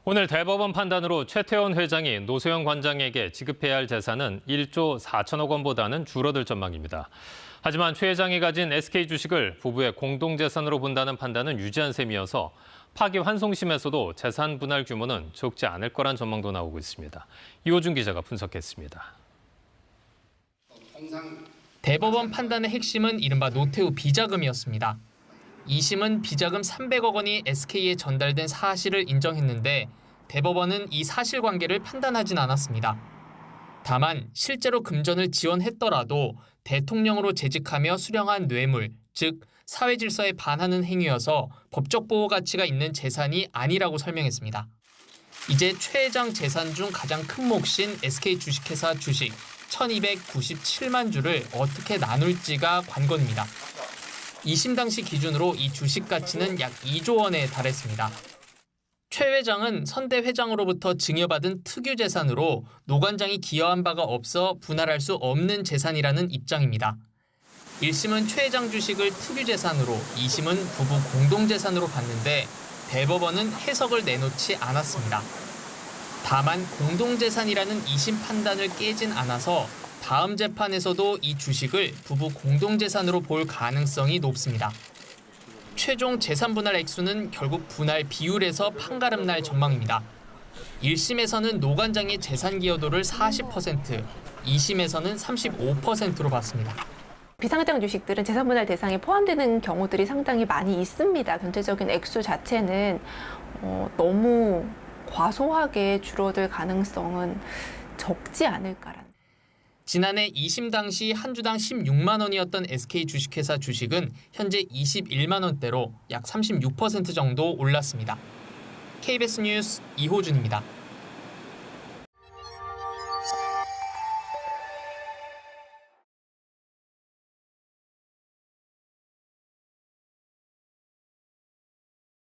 오늘 대법원 판단으로 최태원 회장이 노소영 관장에게 지급해야 할 재산은 1조 4천억 원보다는 줄어들 전망입니다. 하지만 최 회장이 가진 SK 주식을 부부의 공동재산으로 본다는 판단은 유지한 셈이어서 파기환송심에서도 재산 분할 규모는 적지 않을 거란 전망도 나오고 있습니다. 이호준 기자가 분석했습니다. 대법원 판단의 핵심은 이른바 노태우 비자금이었습니다. 2심은 비자금 300억 원이 SK에 전달된 사실을 인정했는데 대법원은 이 사실관계를 판단하진 않았습니다. 다만 실제로 금전을 지원했더라도 대통령으로 재직하며 수령한 뇌물, 즉 사회 질서에 반하는 행위여서 법적 보호 가치가 있는 재산이 아니라고 설명했습니다. 이제 최 회장 재산 중 가장 큰 몫인 SK 주식회사 주식 1,297만 주를 어떻게 나눌지가 관건입니다. 2심 당시 기준으로 이 주식 가치는 약 2조 원에 달했습니다. 최 회장은 선대 회장으로부터 증여받은 특유 재산으로 노 관장이 기여한 바가 없어 분할할 수 없는 재산이라는 입장입니다. 1심은 최 회장 주식을 특유 재산으로, 2심은 부부 공동재산으로 봤는데 대법원은 해석을 내놓지 않았습니다. 다만 공동재산이라는 2심 판단을 깨진 않아서 다음 재판에서도 이 주식을 부부 공동재산으로 볼 가능성이 높습니다. 최종 재산 분할 액수는 결국 분할 비율에서 판가름 날 전망입니다. 1심에서는 노 관장의 재산 기여도를 40%, 2심에서는 35%로 봤습니다. 비상장 주식들은 재산 분할 대상에 포함되는 경우들이 상당히 많이 있습니다. 전체적인 액수 자체는 너무 과소하게 줄어들 가능성은 적지 않을까라는. 지난해 2심 당시 한 주당 16만 원이었던 SK 주식회사 주식은 현재 21만 원대로 약 36% 정도 올랐습니다. KBS 뉴스 이호준입니다.